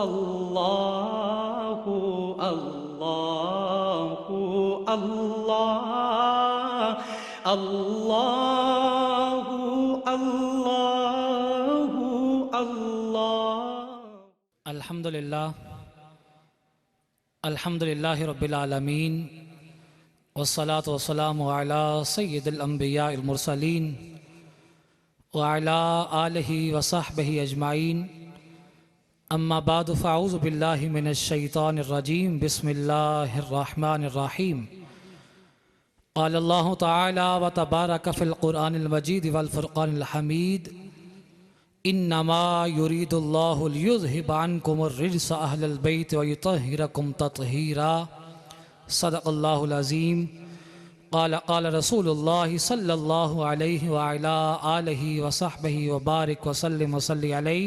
अल्लाहु अल्लाहु अल्लाह अल्लाहु अल्लाहु अल्लाह। अल्हम्दुलिल्लाह रब्बिल आलमीन वस्सलातु वस्सलामु अला सय्यिदिल अंबियाइल मुरसलीन व अला आलिहि व सहबिहि अजमाइन। अम्मा बाद फ़अऊज़ु बिल्लाहि मिनश शैतानिर रजीम। बिस्मिल्लाहिर रहमानिर रहीम। क़ालल्लाहु तआला व तबारक फ़िल क़ुरआनिल मजीद वल फ़ुरक़ानिल हमीद। इन्नमा युरीदुल्लाहु लियुज़हिब अन्कुमुर रिज्स अहलल बैत व युतहिरकुम तत्हीरा। सदक़ल्लाहुल अज़ीम। क़ाल रसूलुल्लाहि सल्लल्लाहु अलैहि व अला आलिहि व सहबिहि व बारिक व सल्लिम व सल्ली अलैहि।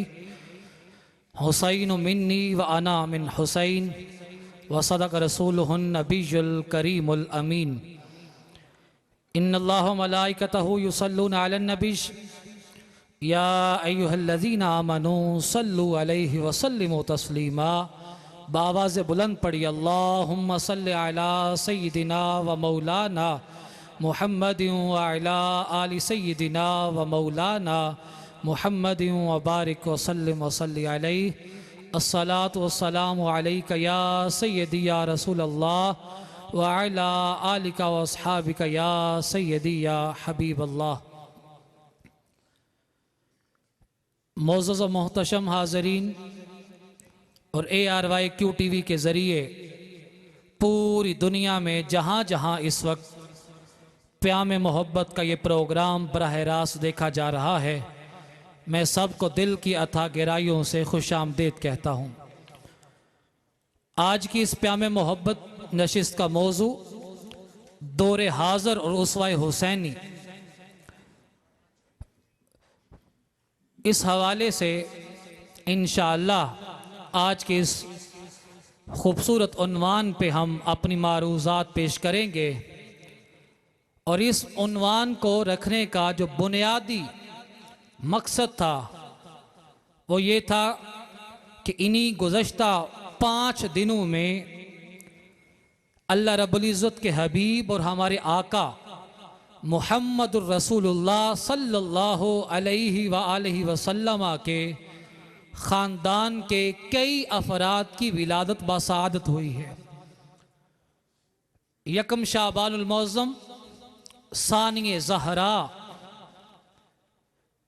हुसैन मिन्नी व अना मिन हुसैन व सदक़ रसूलुहुन नबियुल करीमुल अमीन। इन्नल्लाह व मलाइकतहु युसल्लूना अलन नबी या अय्युहल्लज़ीना आमनू सल्लु अलैहि व सल्लिमु तस्लीमा। बावाज़ बुलंद पढ़ी अल्लाहुम्मा सल्लि अला सय्यिदिना व मौलाना मुहम्मदिन व अला आलि सय्यिदिना व मौलाना मुहम्मदिन व बारिक व सल्लिम व सल्लि अलैहि। अस्सलातु वस्सलामु अलैका या सय्यदी या रसूलल्लाह व अला आलिका व अस्हाबिका या सय्यदी या हबीबल्लाह। मोअज़्ज़ज़ व मोहतशम हाज़रीन और ARYQ TV के ज़रिए पूरी दुनिया में जहाँ जहाँ इस वक्त प्याम मोहब्बत का ये प्रोग्राम बराह रास्त देखा जा रहा है, मैं सबको दिल की अथा गहराइयों से खुश आमदीद कहता हूँ। आज की इस प्याम मोहब्बत नशिस्त का मौजू दौर हाज़र और उसवा हुसैनी। इस हवाले से इंशाअल्लाह आज के इस खूबसूरत उन्वान पे हम अपनी मारूज़ात पेश करेंगे। और इस उन्वान को रखने का जो बुनियादी मकसद था वो ये था कि इन्हीं गुज़श्ता 5 दिनों में अल्लाह रब्बुल इज़्ज़त के हबीब और हमारे आका मुहम्मदुर रसूलुल्लाह सल्लल्लाहु अलैहि व आलिहि वसल्लम के ख़ानदान के कई अफराद की विलादत बासादत हुई है। यकम शाबानुल मुअज़्ज़म सानिए ज़हरा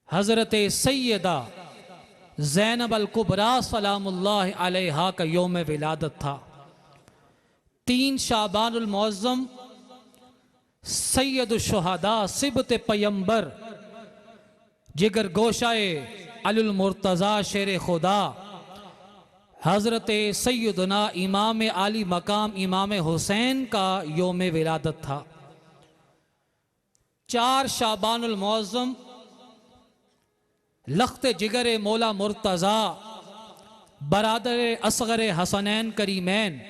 हज़रत सैयदा ज़ैनब अल कुबरा सलामुल्लाह अलैहा का यौम विलादत था। 3 शाबानुल मुअज़्ज़म सैयदुश शुहदा सिबत पैगंबर जिगर गोशाए अल मुर्तज़ा शेर खुदा हज़रत सैयदना इमाम आली मकाम इमाम हुसैन का यौम विलादत था। 4 शाबानुल मुअज़्ज़म लख्त जिगर मौला मुर्तज़ा बरादर असग़र हसनैन करीमैन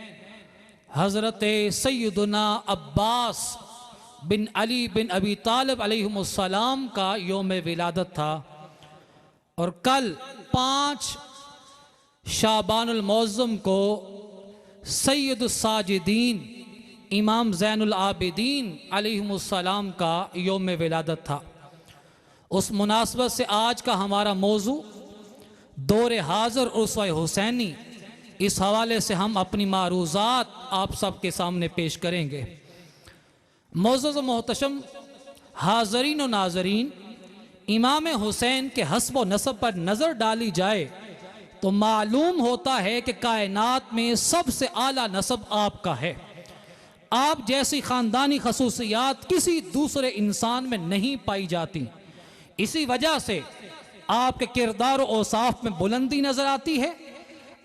हज़रत सैयदना अब्बास बिन अली बिन अबी तालिब अलैहिमुस्सलाम का यौम विलादत था। और कल 5 शाबानुल मुअज़्ज़म को सैयदुस साजिदीन इमाम ज़ैनुल आबिदीन अलैहिमुस्सलाम का यौम विलादत था। उस मुनासबत से आज का हमारा मौजू दौर हाज़र उसवा हुसैनी। इस हवाले से हम अपनी मारूज़ात आप सबके सामने पेश करेंगे। मोअज़्ज़ज़ मोहतशम हाज़रीन व नाज़रीन, इमाम हुसैन के हस्ब व नसब पर नज़र डाली जाए तो मालूम होता है कि कायनात में सबसे आला नसब आपका है। आप जैसी ख़ानदानी खसूसियात किसी दूसरे इंसान में नहीं पाई जाती। इसी वजह से आपके किरदार और औसाफ में बुलंदी नज़र आती है।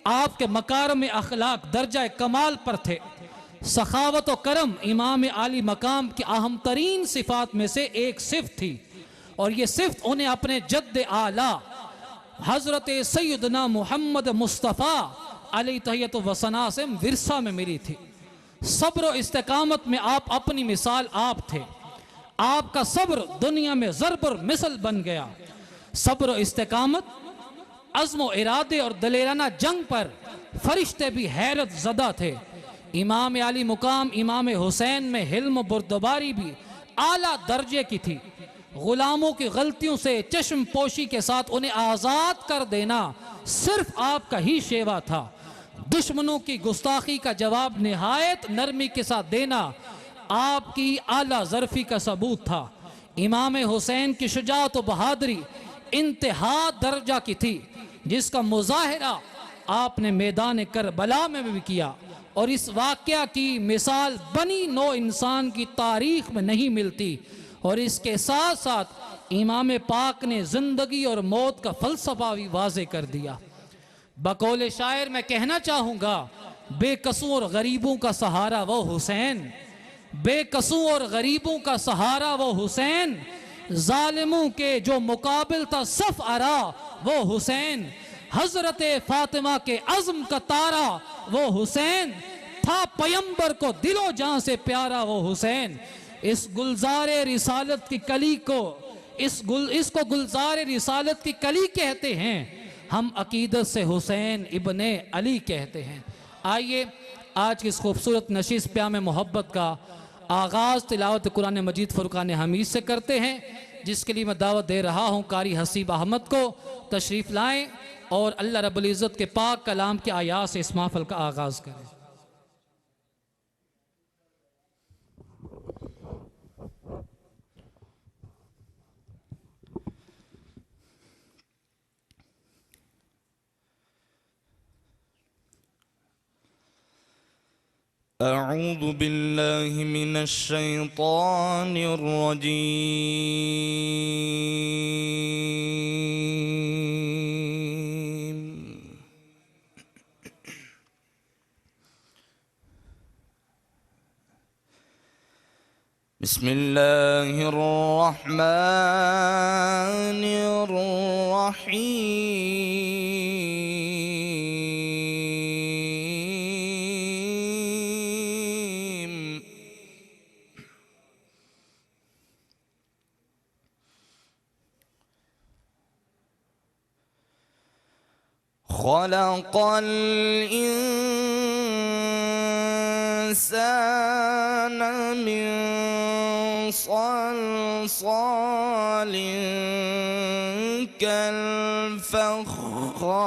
आपके मकारम अखलाक दर्जा कमाल पर थे। सखावत व करम इमाम आली मकाम की अहम तरीन सिफ़ात में से एक सिफ़त थी। और ये सिफ़त उन्हें अपने जद्द आला हज़रत सैयदना मुहम्मद मुस्तफ़ा अलैहि तहियत व सना से विरसा में मिली थी। सब्र व इस्तिकामत में आप अपनी मिसाल आप थे। आपका सब्र दुनिया में ज़रबर मिसल बन गया। सब्र व इस्तिकामत, अज़्म व इरादे और दलेराना जंग पर फरिश्ते भी हैरत ज़दा थे। इमाम अली मुकाम इमाम हुसैन में हिल्म बुर्दबारी भी आला दर्जे की थी। गुलामों की गलतियों से चश्म पोशी के साथ उन्हें आज़ाद कर देना सिर्फ आपका ही शेवा था। दुश्मनों की गुस्ताखी का जवाब निहायत नरमी के साथ देना आपकी आला ज़रफ़ी का सबूत था। इमाम हुसैन की शुजाअत व बहादुरी इंतहा दर्जा की थी, जिसका मुज़ाहिरा आपने मैदान करबला में भी किया, और इस वाक़या की मिसाल बनी नौ इंसान की तारीख़ में नहीं मिलती। और इसके साथ साथ इमाम पाक ने ज़िंदगी और मौत का फ़लसफ़ा भी वाज़े कर दिया। बकौल शायर मैं कहना चाहूँगा, बेकसूं और गरीबों का सहारा वो हुसैन, बेकसूं और गरीबों का सहारा वो हुसैन, जालिमों के जो मुकाबिल था सफ आरा वो हुसैन, हजरत फातिमा के अज़्म का तारा वो हुसैन, था पैगंबर को दिलो जान से प्यारा वो हुसैन। इस गुलजारे रिसालत की कली को इसको गुलजारे रिसालत की कली कहते हैं, हम अकीदत से हुसैन इब्ने अली कहते हैं। आइए आज की इस खूबसूरत नशीस प्याम मोहब्बत का आगाज़ तिलावत कुरान मजीद फुरकान हमीद से करते हैं, जिसके लिए मैं दावत दे रहा हूँ कारी हसीब अहमद को। तशरीफ़ लाएँ और अल्लाह रब्बुल इज़्ज़त के पाक कलाम के आयात से इस महफ़िल का आगाज़ करें। अऊज़ु बिल्लाहि मिनश शैतानिर रजीम। बिस्मिल्लाहिर रहमानिर रहीम। खलक़ल इंसान मिन सलसालिन कल फ़ख़्ख़ार।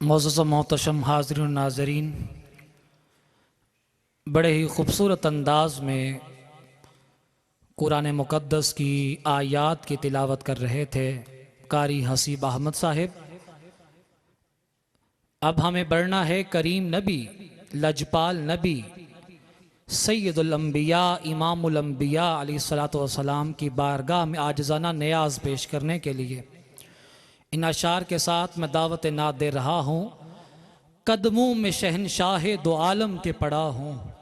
मोअज़्ज़ज़ मोहतशम हाज़रीन नाज़रीन, बड़े ही ख़ूबसूरत अंदाज में कुरान मुक़द्दस की आयात की तिलावत कर रहे थे कारी हसीब अहमद साहिब। अब हमें बढ़ना है करीम नबी, लजपाल नबी, सैयदुल अंबिया, इमामुल अंबिया अलैहिस्सलातु वस्सलाम की बारगाह में आजिज़ाना नियाज़ पेश करने के लिए। इन अशार के साथ मैं दावत नात दे रहा हूँ। कदमों में शहनशाह दो आलम के पड़ा हूँ,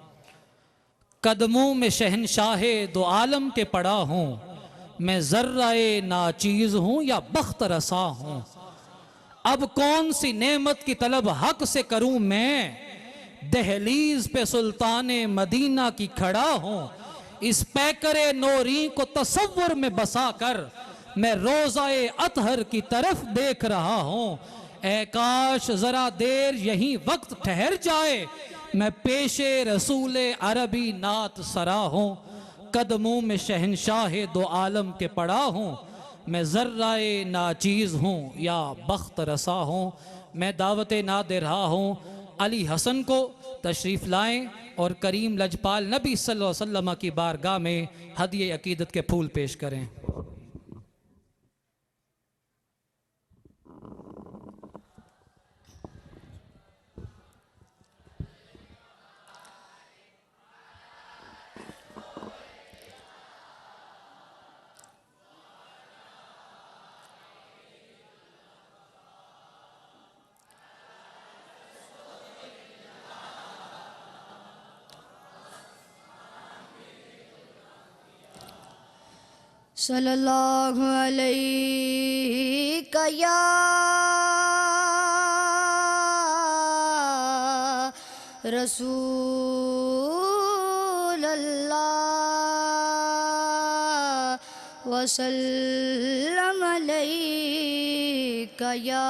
कदमों में शहनशाह दो आलम के पड़ा हूँ, मैं ज़र्राए नाचीज़ हूँ या बख्त रसा हूँ। अब कौन सी नेमत की तलब हक से करूँ मैं, दहलीज पे सुल्ताने मदीना की खड़ा हूँ। इस पैकरे नूरी को तसव्वुर में बसा कर मैं रोज़ाए अतहर की तरफ देख रहा हूँ। ऐ काश ज़रा देर यहीं वक्त ठहर जाए, मैं पेशे रसूले अरबी नात सरा हूँ। कदमों में शहनशाह दो आलम के पड़ा हूँ, मैं ज़र्राए नाचीज़ हूँ या बख्त रसा हूँ। मैं दावत नात दे रहा हूँ अली हसन को तशरीफ़ लाएं और करीम लजपाल नबी सल्लल्लाहु अलैहि वसल्लम की बारगाह में हदिये अकीदत के फूल पेश करें। सल्लल्लाहु अलैहि या रसूल अल्लाह वसल्लम अलैका या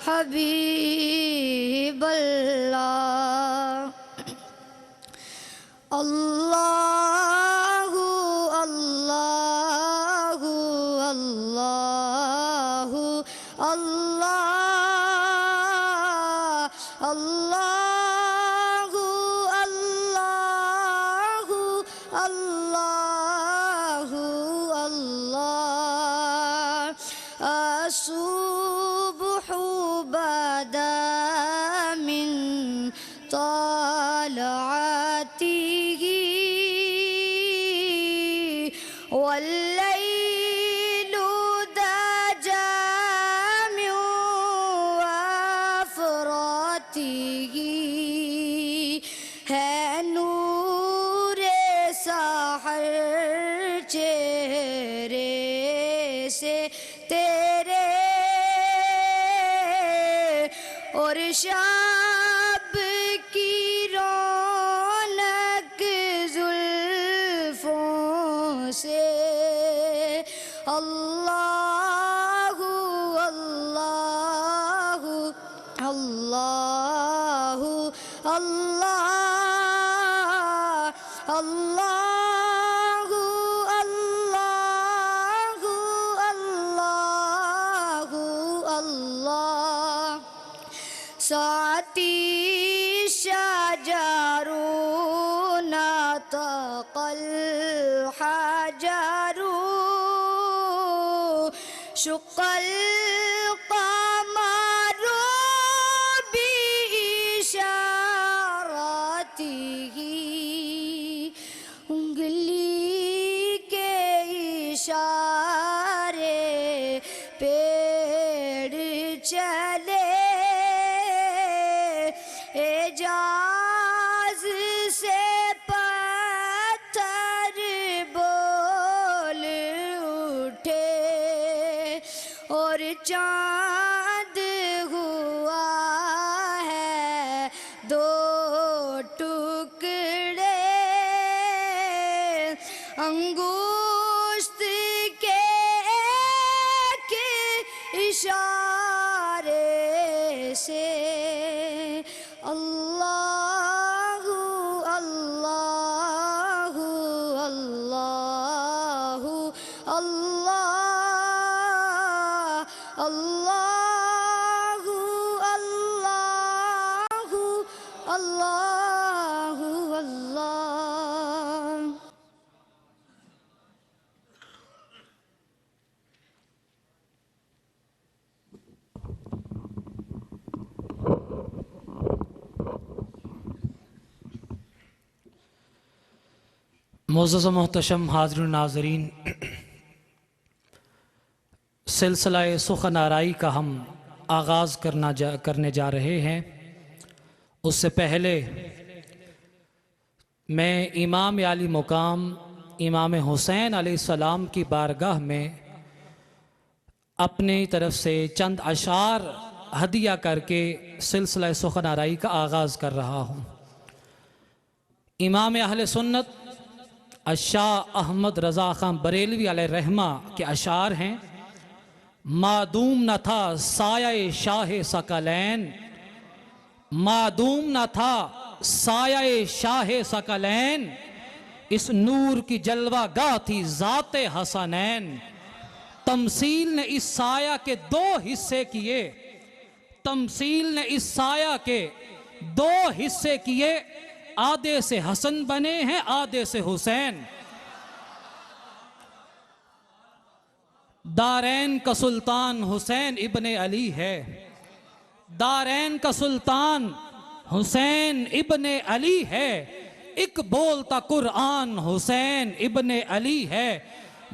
हबीब अल्लाह। अल्लाहु अल्लाहु अल्लाहु अल्लाह अल्लाहु अल्लाहु अल्लाहु अल्लाह असुबहु बदा मिन तालअतिही वल्लैलु दजा मिन अफ़रातिही है नूरे सहर चेहरे से तेरे और शाब की रौनक जुल्फों से। अल्लाहु अल्लाहु अल्लाहु अल्लाह अल्लाहु अल्लाहु अल्लाहु शुक्ल कमरो बिइशारतिही उंगली के इशारे पेड़ चले एजाज से पत्थर बोल उठे और चांद हुआ है दो टुकड़े अंगुष्ठ के एक इशारे से अल्लाहु अल्लाहु अल्लाहु अल्लाह अल्लाहु अल्लाहु अल्लाहु अल्लाह। मोअज़्ज़ज़ मोहतशम हाज़िरीन नाज़रीन, सिलसिला सुख़न आराई का हम आगाज़ करने जा रहे हैं। उससे पहले मैं इमाम आली मुकाम इमाम हुसैन अलैहिस्सलाम की बारगाह में अपनी तरफ से चंद अशार हदिया करके सिलसिला सुख़न आराई का आगाज़ कर रहा हूँ। इमाम अहले सुन्नत शाह अहमद रज़ा ख़ान बरेलवी अलैहिर्रहमा के अशार हैं। मादूम न था साया शाह सकलैन, मादूम न था साया शाह सकलैन, इस नूर की जलवा गाह थी ज़ाते हसनैन। तमसील ने इस साया के दो हिस्से किए, तमसील ने इस साया के दो हिस्से किए, आधे से हसन बने हैं आधे से हुसैन। दारैन का सुल्तान हुसैन इब्ने अली है, दारैन का सुल्तान हुसैन इब्ने अली है, एक बोलता कुरान हुसैन इब्ने अली है।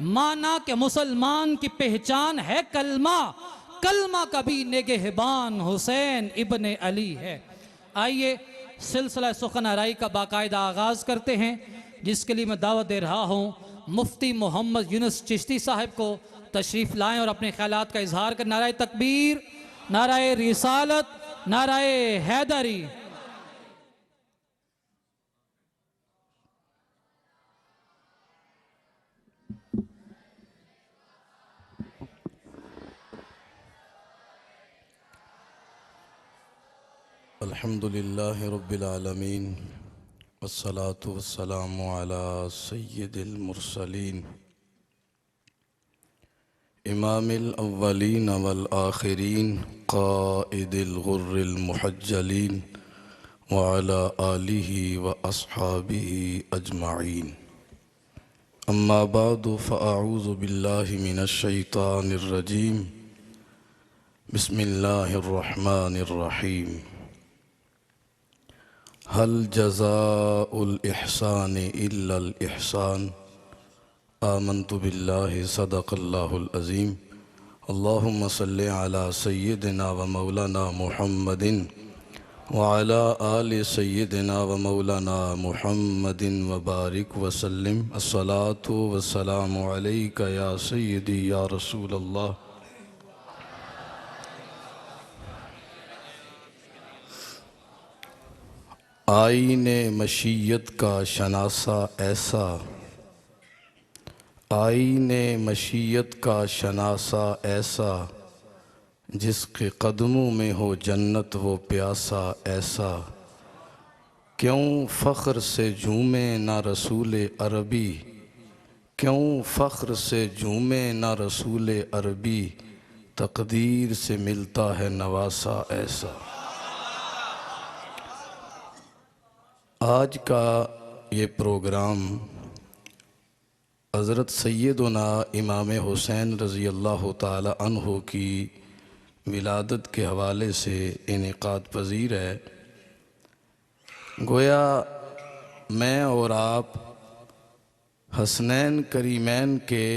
माना कि मुसलमान की पहचान है कलमा, कलमा कभी निगहबान हुसैन इब्ने अली है। आइए सिलसिला सुख़न आराई का बाकायदा आगाज़ करते हैं, जिसके लिए मैं दावत दे रहा हूँ मुफ्ती मोहम्मद यूनुस चिश्ती साहब को तशरीफ़ लाएं और अपने ख्यालात का इजहार कर। नाराए तकबीर, नाराए रिसालत, नाराए हैदरी। अल्हम्दुलिल्लाहि रब्बिल आलमीन वस्सलातु वस्सलामु अला सय्यिदिल मुरसलीन इमामिल अव्वलीन वल आखिरीन क़ाइदिल गुर्रिल मुहज्जलीन व अला आलिहि व अस्हाबिहि अजमाइन। अम्मा बादु फ़अऊज़ु बिल्लाहि मिनश शैतानिर रजीम। बिस्मिल्लाहिर रहमानिर रहीम। हल जज़ाउल इहसानि इल्लल इहसान। आमन्तु बिल्लाहि सदक़ल्लाहुल अज़ीम। अल्लाहुम्मा सल्लि अला सय्यिदिना व मौलाना मुहम्मदिन व अला आलि सय्यिदिना व मौलाना मुहम्मदिन व बारिक व सल्लिम। अस्सलातु वस्सलामु अलैका या सय्यिदी या रसूल अल्लाह। आईने मशीयत का शनासा ऐसा, आईने मशीयत का शनासा ऐसा, जिसके कदमों में हो जन्नत वो प्यासा ऐसा। क्यों फ़ख्र से झूमे ना रसूल अरबी, क्यों फ़ख्र से झूमे ना रसूल अरबी, तकदीर से मिलता है नवासा ऐसा। आज का ये प्रोग्राम हज़रत सैयदना इमाम हुसैन रज़ी अल्लाह ताला अन्हु की विलादत के हवाले से इनेकाद पज़ीर है। गोया मैं और आप हसनैन करीमैन के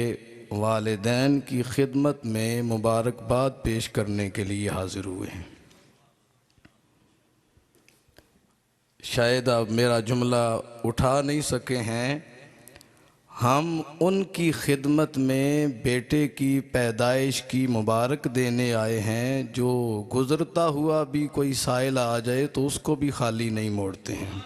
वालिदैन की खिदमत में मुबारकबाद पेश करने के लिए हाज़िर हुए हैं। शायद आप मेरा जुमला उठा नहीं सके हैं। हम उनकी खिदमत में बेटे की पैदाइश की मुबारक देने आए हैं। जो गुज़रता हुआ भी कोई साइल आ जाए तो उसको भी खाली नहीं मोड़ते हैं।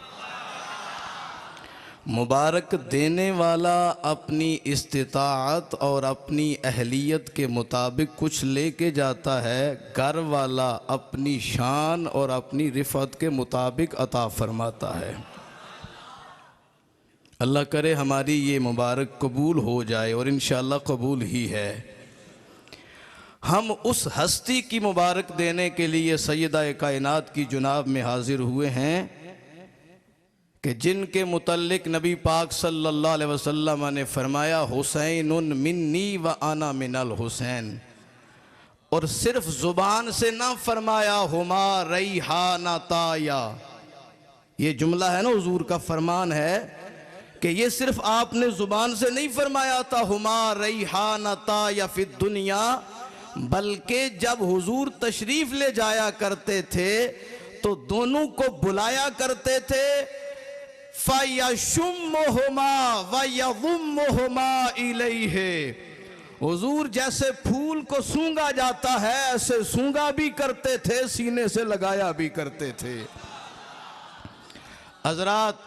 मुबारक देने वाला अपनी इस्तिताअत और अपनी अहलियत के मुताबिक कुछ लेके जाता है, घर वाला अपनी शान और अपनी रिफ़त के मुताबिक अता फरमाता है। अल्लाह करे हमारी ये मुबारक कबूल हो जाए और इंशाअल्लाह कबूल ही है। हम उस हस्ती की मुबारक देने के लिए सैयदा कायनात की जुनाब में हाजिर हुए हैं कि जिनके मुतल्लिक नबी पाक सल्लल्लाहु अलैहि वसल्लम ने फरमाया हुसैनुन मिन्नी व आना मिनल हुसैन। और सिर्फ ज़ुबान से ना फरमाया हुमा रैहाना ताया। ये जुमला है ना, हुजूर का फरमान है कि ये सिर्फ आपने ज़ुबान से नहीं फरमाया था हुमा रैहाना ताया फिद दुनिया, बल्कि जब हुजूर तशरीफ़ ले जाया करते थे तो दोनों को बुलाया करते थे। फ़यशुम्मुहुमा वयज़ुम्मुहुमा इलैहि। हुजूर जैसे फूल को सूंघा जाता है ऐसे सूंघा भी करते थे, सीने से लगाया भी करते थे। हज़रात,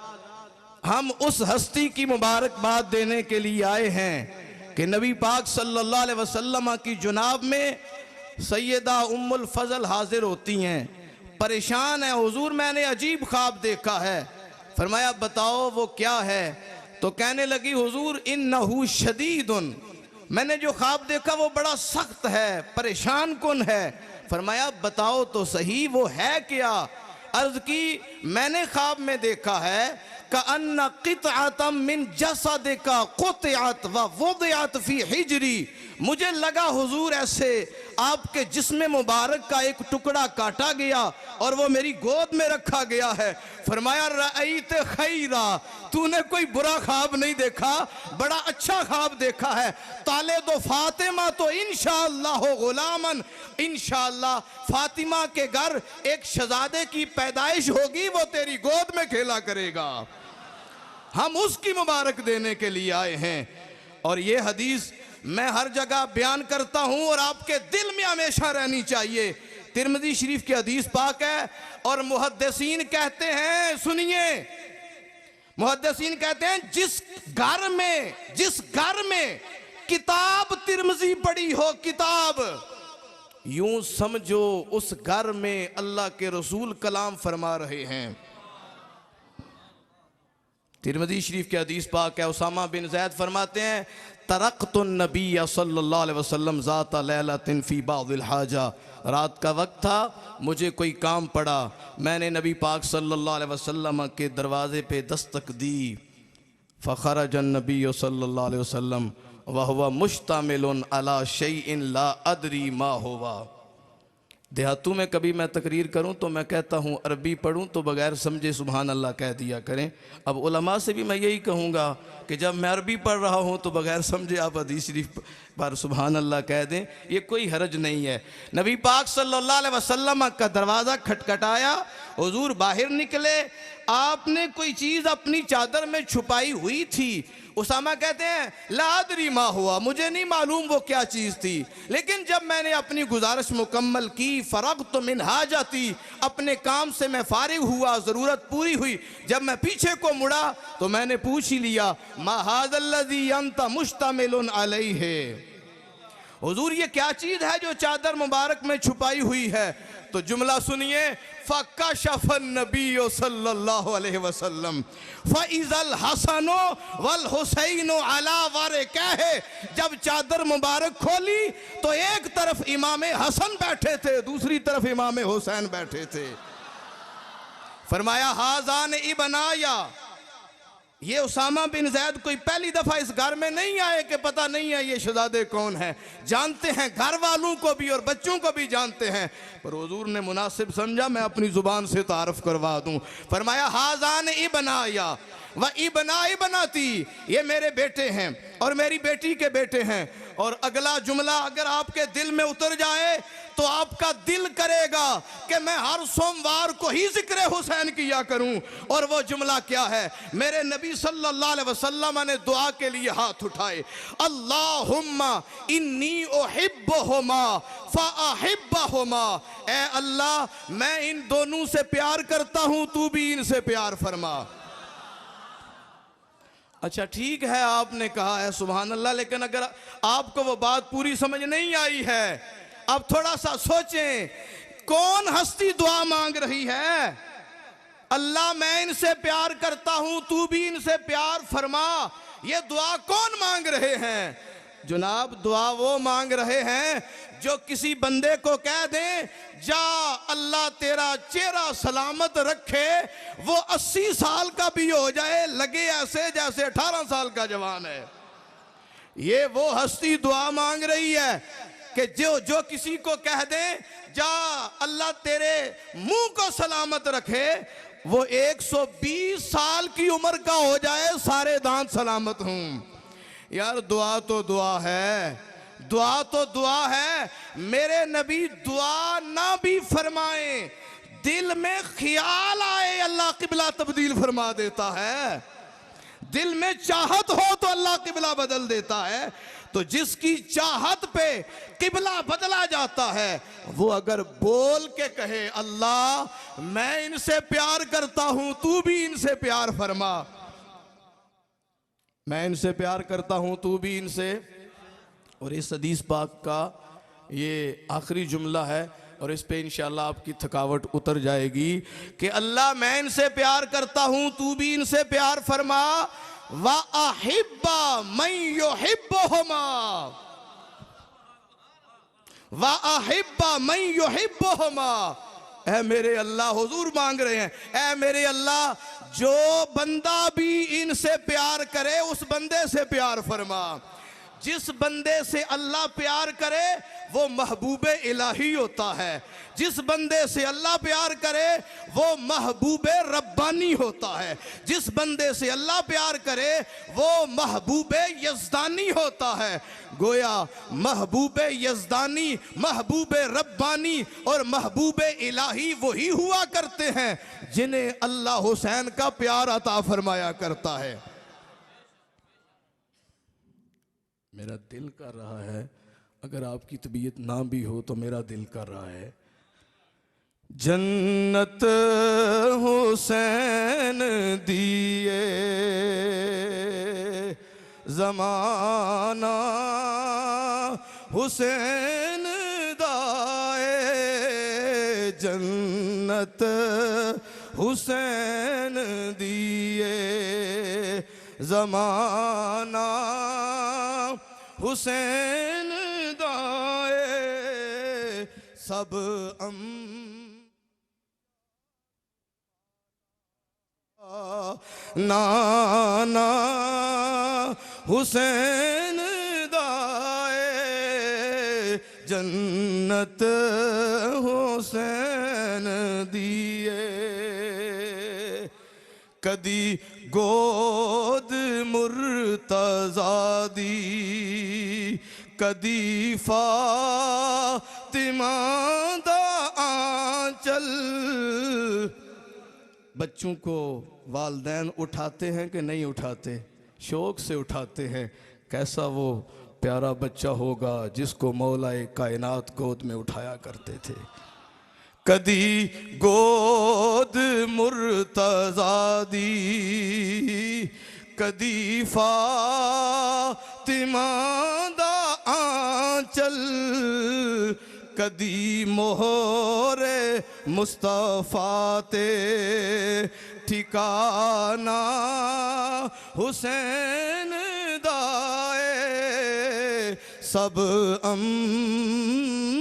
हम उस हस्ती की मुबारकबाद देने के लिए आए हैं कि नबी पाक सल्लल्लाहु अलैहि वसल्लम की जुनाब में सैयदा उम्मुल फज़ल हाजिर होती हैं। परेशान है, हुजूर मैंने अजीब ख्वाब देखा है। फरमाया बताओ वो क्या है? तो कहने लगी हुजूर इन्नहु शदीदुन, मैंने जो ख्वाब देखा वो बड़ा सख्त है, परेशान कुन है। फरमाया बताओ तो सही वो है क्या? अर्ज की मैंने ख्वाब में देखा है कअन्ना क़ितअतम मिन जसदिका क़ुतिअत व वुदिअत फ़ी हिजरी। मुझे लगा हुजूर ऐसे आपके जिस्म मुबारक का एक टुकड़ा काटा गया और वो मेरी गोद में रखा गया है। फरमाया रअयत खैरा, तूने कोई बुरा ख्वाब नहीं देखा, बड़ा अच्छा ख्वाब देखा है। ताले दो फातिमा तो इंशाअल्लाह गुलामन, इंशाअल्लाह फातिमा के घर एक शहजादे की पैदाइश होगी, वो तेरी गोद में खेला करेगा। हम उसकी मुबारक देने के लिए आए हैं। और ये हदीस मैं हर जगह बयान करता हूं और आपके दिल में हमेशा रहनी चाहिए। तिरमिज़ी शरीफ की हदीस पाक है और मुहद्दिसीन कहते हैं, सुनिए, मुहद्दिसीन कहते हैं जिस घर में किताब तिरमिज़ी पड़ी हो, किताब, यूं समझो उस घर में अल्लाह के रसूल कलाम फरमा रहे हैं। तिरमिज़ी शरीफ के हदीस पाक है, उसामा बिन ज़ैद फरमाते हैं तरक़्तुन नबिय्य सल्लल्लाहु अलैहि वसल्लम ज़ाता लैलतिन फ़ी बादिल हाजा। रात का वक्त था, मुझे कोई काम पड़ा, मैंने नबी पाक सल्लल्लाहु अलैहि वसल्लम के दरवाज़े पे दस्तक दी। फ़ख़रजन नबिय्यु सल्लल्लाहु अलैहि वसल्लम व हुवा मुश्तमिलुन अला शैइन ला अदरी मा हुवा। देहातों में कभी मैं तकरीर करूं तो मैं कहता हूं अरबी पढ़ूं तो बगैर समझे सुबहान अल्लाह कह दिया करें। अब उलमा से भी मैं यही कहूँगा कि जब मैं अरबी पढ़ रहा हूं तो बगैर समझे आप हदीस शरीफ पर सुबहान अल्लाह कह दें, ये कोई हरज नहीं है। नबी पाक सल्लल्लाहु अलैहि वसल्लम का दरवाज़ा खटखटाया, हुजूर बाहर निकले, आपने कोई चीज़ अपनी चादर में छुपाई हुई थी। उसामा कहते हैं ला अदरी मा हुआ, मुझे नहीं मालूम वो क्या चीज़ थी, लेकिन जब मैंने अपनी गुजारिश मुकम्मल की, फ़रग़्तु मिन हाजती, अपने काम से मैं फारिग हुआ, ज़रूरत पूरी हुई, जब मैं पीछे को मुड़ा तो मैंने पूछ ही लिया मा हाज़ल्लज़ी अंत मुश्तमिलुन अलैहि, हुजूर ये क्या चीज़ है जो चादर मुबारक में छुपाई हुई है? तो जुमला सुनिए, फ़कशफ़न नबिय्यु सल्लल्लाहु अलैहि वसल्लम फ़इज़ल हसनो वल हुसैनो अला वरक़हे। जब चादर मुबारक खोली तो एक तरफ इमाम हसन बैठे थे, दूसरी तरफ इमाम हुसैन बैठे थे। फरमाया हाज़ान इब्नाया, ये उसामा बिन जैद कोई पहली दफा इस घर में नहीं आए कि पता नहीं है ये शहजादे कौन है, जानते हैं घर वालों को भी और बच्चों को भी जानते हैं। पर हुजूर ने मुनासिब समझा मैं अपनी जुबान से तारफ करवा दूं। फरमाया हाजान इबनाया व इबना इबनाती, ये मेरे बेटे हैं और मेरी बेटी के बेटे हैं। और अगला जुमला अगर आपके दिल में उतर जाए तो आपका दिल करेगा कि मैं हर सोमवार को ही जिक्र हुसैन किया करूं। और वो जुमला क्या है? मेरे नबी सल्लल्लाहु अलैहि वसल्लम ने दुआ के लिए हाथ उठाए, अल्लाहुम्मा इन्नी उहिब्बुहुमा फअहिब्बहुमा, ए अल्लाह मैं इन दोनों से प्यार करता हूं, तू भी इनसे प्यार फरमा। अच्छा ठीक है, आपने कहा है सुभान अल्लाह, लेकिन अगर आपको वो बात पूरी समझ नहीं आई है, अब थोड़ा सा सोचें, कौन हस्ती दुआ मांग रही है? अल्लाह मैं इनसे प्यार करता हूं, तू भी इनसे प्यार फरमा, ये दुआ कौन मांग रहे हैं? जनाब दुआ वो मांग रहे हैं जो किसी बंदे को कह दें जा अल्लाह तेरा चेहरा सलामत रखे, वो 80 साल का भी हो जाए लगे ऐसे जैसे 18 साल का जवान है। ये वो हस्ती दुआ मांग रही है कि जो किसी को कह दे जा अल्लाह तेरे मुंह को सलामत रखे, वो 120 साल की उम्र का हो जाए सारे दांत सलामत हों। यार दुआ तो दुआ है, दुआ तो दुआ है। मेरे नबी दुआ ना भी फरमाए, दिल में ख्याल आए अल्लाह किबला तब्दील फरमा देता है। दिल में चाहत हो तो अल्लाह किबला बदल देता है। तो जिसकी चाहत पे किबला बदला जाता है, वो अगर बोल के कहे अल्लाह मैं इनसे प्यार करता हूं, तू भी इनसे प्यार फरमा, मैं इनसे प्यार करता हूं तू भी इनसे। और इस हदीस पाक का ये आखिरी जुमला है और इस पे इंशाल्लाह आपकी थकावट उतर जाएगी कि अल्लाह मैं इनसे प्यार करता हूं, तू भी इनसे प्यार फरमा। वा अहिब्बा मैं युहिब्बुहुमा, वा अहिब्बा मैं युहिब्बुहुमा। ऐ मेरे अल्लाह, हुजूर मांग रहे हैं, ऐ मेरे अल्लाह जो बंदा भी इनसे प्यार करे उस बंदे से प्यार फरमा। जिस बंदे से अल्लाह प्यार करे वो महबूबे इलाही होता है, जिस बंदे से अल्लाह प्यार करे वो महबूबे रब्बानी होता है, जिस बंदे से अल्लाह प्यार करे वो महबूबे यज़दानी होता है। गोया महबूबे यज़दानी, महबूबे रब्बानी और महबूबे इलाही वही हुआ करते हैं जिन्हें अल्लाह हुसैन का प्यार अता फरमाया करता है। मेरा दिल कर रहा है, अगर आपकी तबीयत ना भी हो तो मेरा दिल कर रहा है, जन्नत हुसैन दिए ज़माना हुसैन दाए, जन्नत हुसैन दिए ज़माना हुसैन दाए, सब नाना हुसैन दाए, जन्नत हुसैन दिए। कदी गोद मुर्तज़ा दी, कदी फातिमा दा आंचल। बच्चों को वालिदैन उठाते हैं कि नहीं उठाते? शौक से उठाते हैं। कैसा वो प्यारा बच्चा होगा जिसको मौलाए कायनात गोद में उठाया करते थे। कदी गोद मुर्तज़ा दी, कदी फातिमा दा आंचल, कदी मोहरे मुस्तफा ते ठिकाना हुसैन दाए, सब अंबिया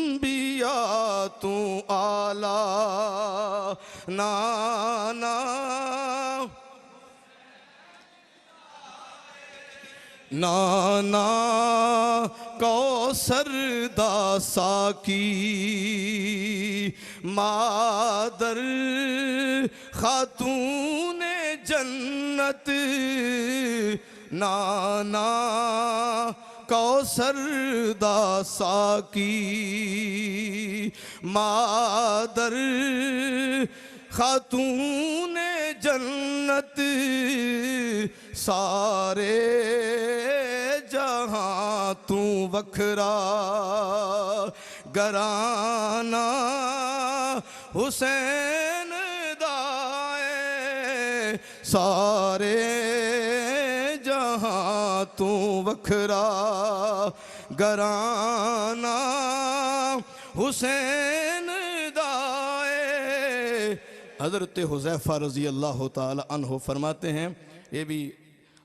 तू आला नाना नाना कौसर दा साकी मादर खातून जन्नत नाना कौसर दा साकी मादर खातून जन्नत सारे जहां तू वखरा घराना हुसैन दाए सारे जहां तू वखरा घराना हुसैन दाए। हज़रत हुज़ैफ़ा रज़ी अल्लाह ताला अन्हु फरमाते हैं, ये भी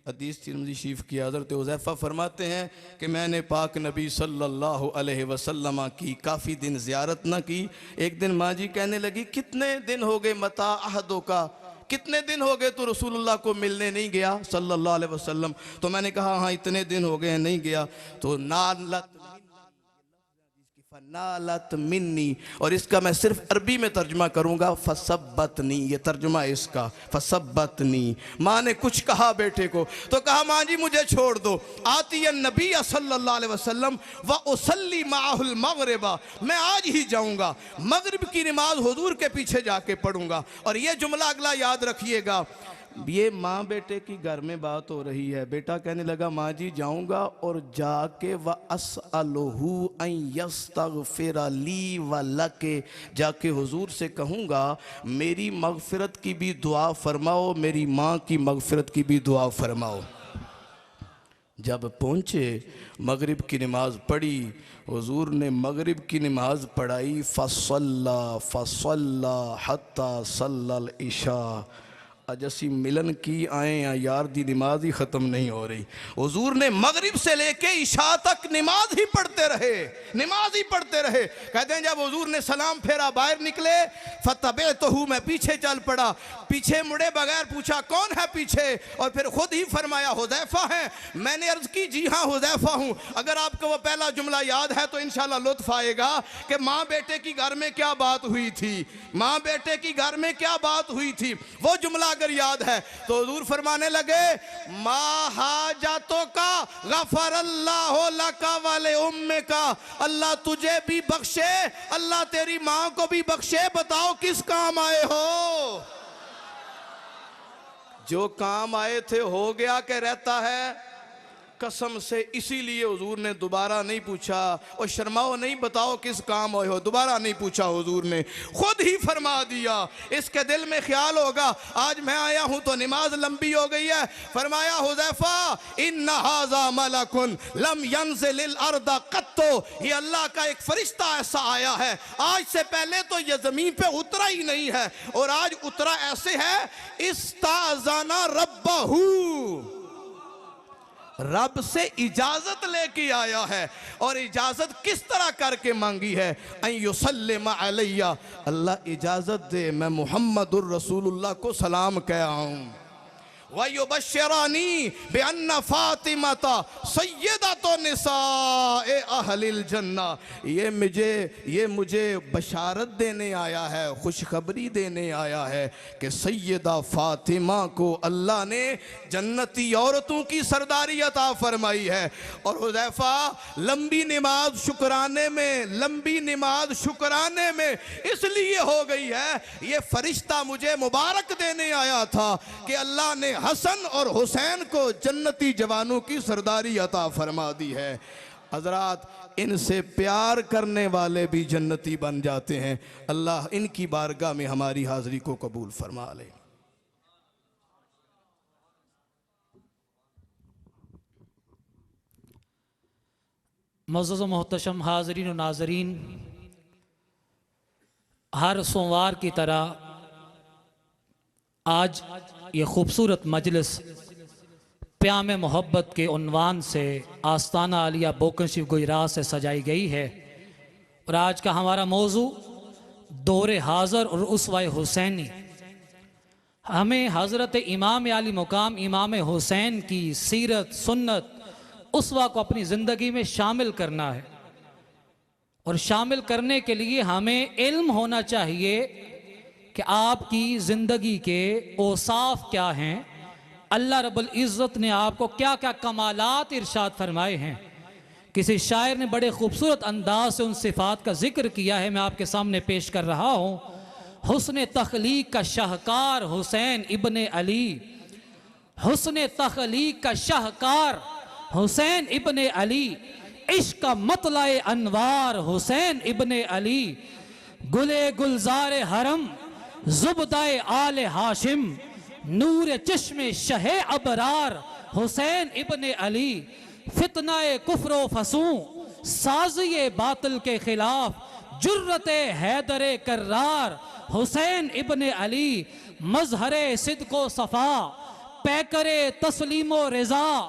हदीस तिरमिज़ी शरीफ की, हज़रत हुज़ैफ़ा फरमाते हैं कि मैंने पाक नबी सल्लल्लाहु अलैहि वसल्लम की काफ़ी दिन ज़ियारत न की। एक दिन माँ जी कहने लगी कितने दिन हो गए मता अहदों का, कितने दिन हो गए तो रसूलुल्लाह को मिलने नहीं गया सल्लल्लाहु अलैहि वसल्लम। तो मैंने कहा हाँ इतने दिन हो गए नहीं गया। तो नालत मिन्नी, और इसका मैं सिर्फ अरबी में तर्जुमा करूँगा, फसब्बतनी, ये तर्जुमा है इसका, फसब्बतनी। माँ ने कुछ कहा बेटे को, तो कहा माँ जी मुझे छोड़ दो। आती नबी सल्लल्लाहु अलैहि वसल्लम व उसल्ली माहुल मगरिबा, मैं आज ही जाऊँगा मगरिब की नमाज हुजूर के पीछे जाके पढ़ूँगा। और ये जुमला अगला याद रखिएगा, ये माँ बेटे की घर में बात हो रही है। बेटा कहने लगा माँ जी जाऊँगा और जाके व अस्अलहु अन यस्तगफिर ली व लके, जाके हुजूर से कहूँगा मेरी मगफिरत की भी दुआ फरमाओ, मेरी माँ की मगफिरत की भी दुआ फरमाओ। जब पहुँचे मगरिब की नमाज़ पढ़ी, हुजूर ने मगरिब की नमाज़ पढ़ाई, फसल्ला हत्ता सल्लल इशा। आज असी मिलन की आए हैं यार, दी नमाज ही ख़त्म नहीं हो रही। हुजूर ने मगरिब से लेके इशा तक नमाज ही पढ़ते रहे, नमाज ही पढ़ते रहे। कहते हैं जब हुजूर ने सलाम फेरा बाहर निकले, फतबअतहु, मैं पीछे चल पड़ा। पीछे मुड़े बगैर पूछा कौन है पीछे, और फिर खुद ही फरमाया हुज़ैफ़ा है। मैंने अर्ज़ की जी हाँ हुज़ैफ़ा हूँ। अगर आपको वो पहला जुमला याद है तो इंशाल्लाह लुत्फ़ आएगा कि माँ बेटे की घर में क्या बात हुई थी, माँ बेटे की घर में क्या बात हुई थी, वो जुमला अगर याद है तो हुजूर फरमाने लगे मा हाजातों का गफर अल्लाह लका वाले उम्मे का, अल्लाह तुझे भी बख्शे, अल्लाह तेरी माँ को भी बख्शे। बताओ किस काम आए हो? जो काम आए थे हो गया के रहता है? कसम से इसीलिए हुजूर ने दोबारा नहीं पूछा, और शर्माओ नहीं, बताओ किस काम आए हो, दोबारा नहीं पूछा हुजूर ने, खुद ही फरमा दिया। इसके दिल में ख्याल होगा आज मैं आया हूं तो नमाज लंबी हो गई है। फरमाया हुज़ैफ़ा इन्ना हाज़ा मलकुन लम यंज़िलिल अर्दा कत्तो, ये अल्लाह का एक फरिश्ता ऐसा आया है, आज से पहले तो ये जमीन पे उतरा ही नहीं है, और आज उतरा ऐसे है इस्ताज़ाना रब्बहू, रब से इजाजत लेके आया है। और इजाजत किस तरह करके मांगी है? अन युसल्लिम अलैया, अल्लाह इजाजत दे मैं मुहम्मदुर रसूलुल्लाह को सलाम कह आऊँ। वयुबश्शिरानी बिअन्ना फातिमाता सय्यदतु निसाए अहलिल जन्ना, ये मुझे बशारत देने आया है, खुशखबरी देने आया है कि सैयदा फातिमा को अल्लाह ने जन्नती औरतों की सरदारी अता फरमाई है। और हुज़ैफ़ा लंबी नमाज शुक्राने में, लंबी नमाज शुक्राने में इसलिए हो गई है, ये फरिश्ता मुझे मुबारक देने आया था कि अल्लाह ने हसन और हुसैन को जन्नती जवानों की सरदारी अता फरमा दी है। हजरात इनसे प्यार करने वाले भी जन्नती बन जाते हैं। अल्लाह इनकी बारगाह में हमारी हाज़िरी को कबूल फरमा ले। मुअज़्ज़ज़ व मोहतरम हाज़रीन व नाज़रीन, हर सोमवार की तरह आज ये खूबसूरत मजलिस प्याम मोहब्बत के उन्वान से आस्ताना आलिया बोकन शिव गुजरात से सजाई गई है। और आज का हमारा मौजू दौरे हाज़र और उसवाए हुसैनी। हमें हज़रत इमाम आली मुकाम इमाम हुसैन की सीरत, सुन्नत उसवा को अपनी ज़िंदगी में शामिल करना है। और शामिल करने के लिए हमें इल्म होना चाहिए कि आपकी ज़िंदगी के औसाफ क्या हैं, अल्लाह रब्बुल इज़्ज़त ने आपको क्या क्या कमालात इरशाद फरमाए हैं। किसी शायर ने बड़े खूबसूरत अंदाज से उन सिफ़ात का जिक्र किया है, मैं आपके सामने पेश कर रहा हूँ। हुस्न तख्लीक का शाहकार हुसैन इब्ने अली, हुस्न तख्लीक का शाहकार हुसैन इब्ने अली, इश्क का मतलाए अनवार हुसैन इब्ने अली, गुले गुलजार हरम जुबदाए आले हाशिम, नूर चश्मे शहे अबरार हुसैन इब्ने अली, फितनाए कुफ्र फसूं साजिए बातिल के खिलाफ जुर्रते हैदरे कर्रार हुसैन इब्ने अली, मजहरे सिद्को सफ़ा पैकरे तस्लीमो रिज़ा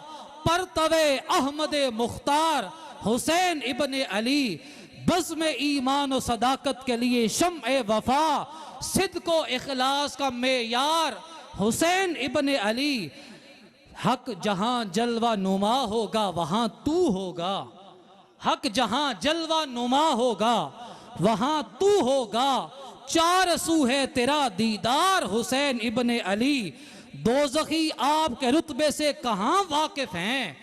परतवे अहमद मुख्तार हुसैन इब्ने अली, बज़्म ईमान और सदाकत के लिए शम्अ वफा सिद्को इखलास का मेयार हुसैन इब्ने अली, हक जहां जलवा नुमा होगा वहां तू होगा, हक जहां जलवा नुमा होगा वहां तू होगा, चार सू है तेरा दीदार हुसैन इब्ने अली, दोज़खी आपके रुतबे से कहाँ वाकिफ हैं,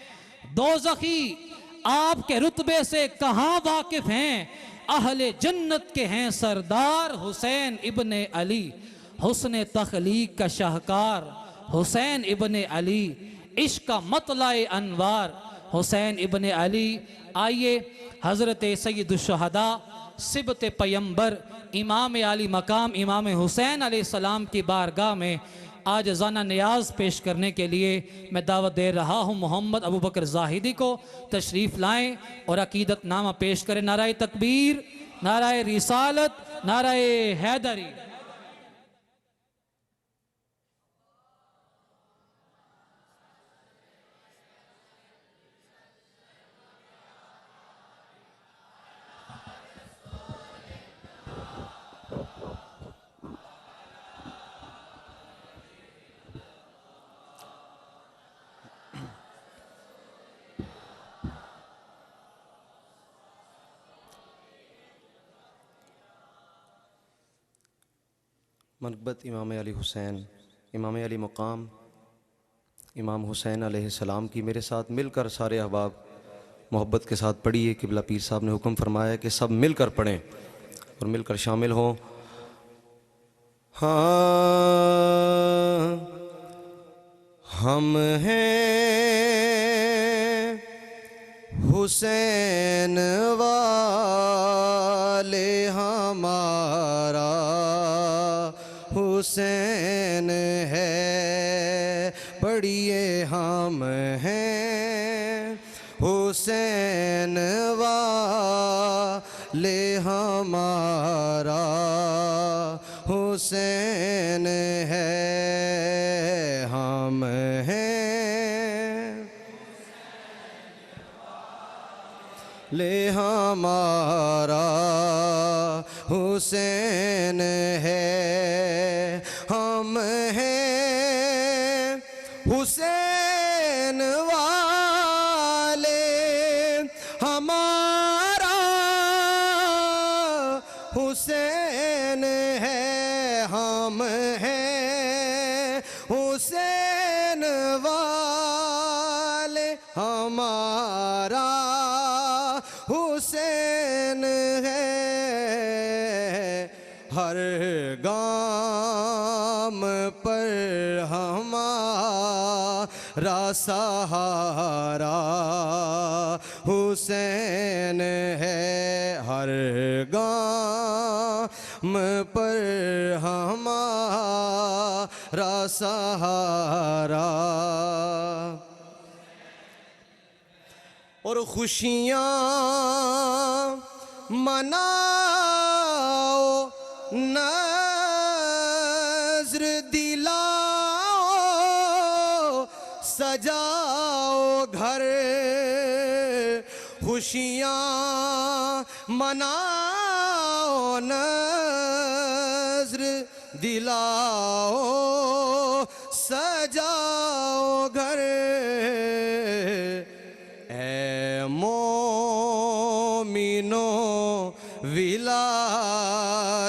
दोज़खी आपके रुतबे से कहाँ वाकिफ हैं, अहले जन्नत के हैं सरदार हुसैन इब्ने अली, हुस्न तख्लीक का शाहकार हुसैन इब्ने अली, इश्क का मतलाए अनवार हुसैन इब्ने अली। आइए हज़रत सय्यदुश्शहदा सिबत पैगंबर इमाम आली मकाम इमाम हुसैन अलैहिस्सलाम की बारगाह में आज ज़ाना नियाज पेश करने के लिए मैं दावत दे रहा हूँ मोहम्मद अबू बकर ज़ाहिदी को, तशरीफ़ लाएँ और अकीदत नामा पेश करें। नाराए तकबीर, नाराए रिसालत, नाराए हैदरी। मनक़बत इमाम अली हुसैन, इमाम अली मकाम इमाम हुसैन अलैहिस्सलाम की मेरे साथ मिलकर सारे अहबाब मोहब्बत के साथ पढ़िए। क़िबला पीर साहब ने हुक्म फरमाया कि सब मिलकर पढ़ें और मिलकर शामिल हों। हाँ, हम हैं हुसैन वाले, हमारा हुसैन है, पढ़िए हम हैं हुसैन वाले, हमारा हुसैन है, हम हैं ले हमारा हुसैन है, हम हैं हुसैन वाले, हमारा हुसैन है, हम हैं हुसैन वाले, हमारा हुसैन है, हर गाम पर हमारा सहारा हुसैन है, हर गाम पर हमारा सहारा। और खुशियाँ मनाओ, नज़्र दिलाओ, सजाओ घर, खुशियाँ मनाओ, नज़्र दिलाओ, सजाओ घर,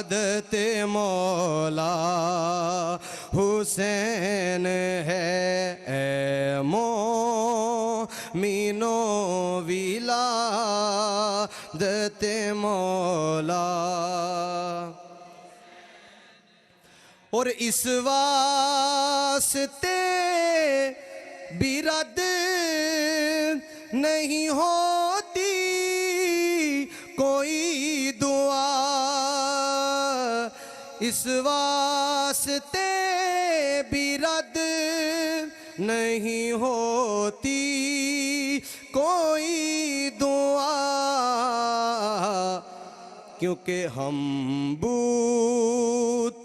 विलादत मौला हुसैन है, ए मोमिनो विलादत मौला। और इस वास्ते भी रद्द नहीं होती कोई दुआ, इस वास्ते भी रद्द नहीं होती कोई दुआ, क्योंकि हम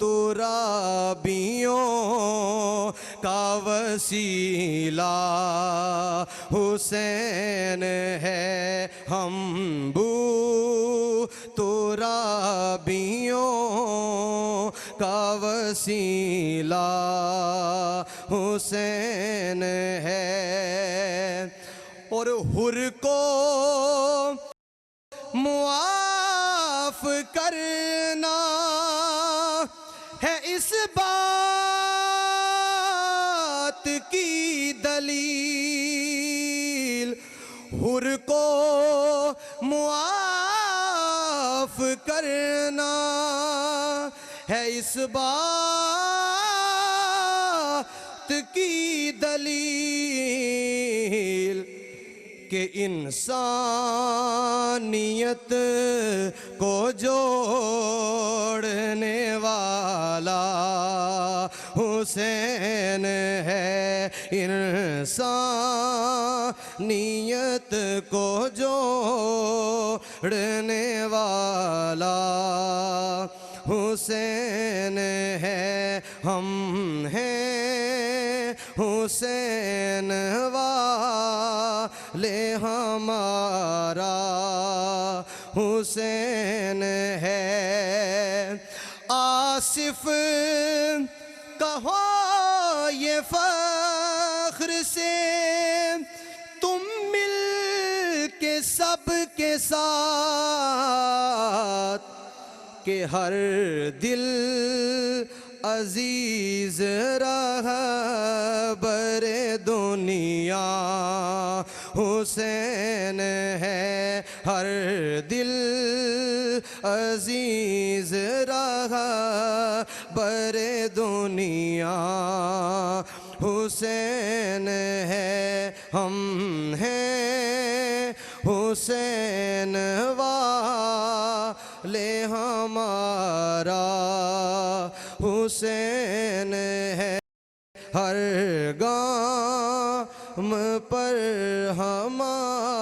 तुराबियों का वसीला हुसैन है, हम तुराबियों का वसीला हुसैन है। और हुर को मुआफ करना है इस बात की दलील, हुर को मुआफ करना है इस बात की दलील, कि इंसानियत को जोड़ने वाला हुसैन है, इंसानियत को जोड़ने वाला हुसैन है, हम हैं हुसैन वाले, हमारा हुसैन है। आसिफ कहो ये फख्र से तुम मिल के सब के साथ, कि हर दिल अजीज रहा बरे दुनिया हुसैन है, हर दिल अजीज रहा बरे दुनिया हुसैन है, हम हैं हुसैन वाले, हमारा हुसैन है, हर गाम पर हमारा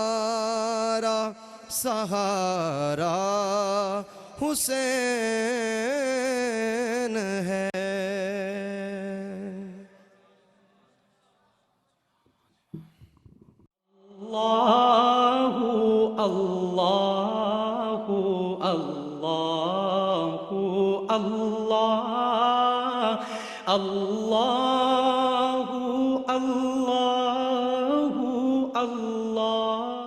सहारा हुसैन है। अल्लाहु अल्लाहु अल्लाहु अल्लाह अल्लाहु अल्लाहु अल्लाह।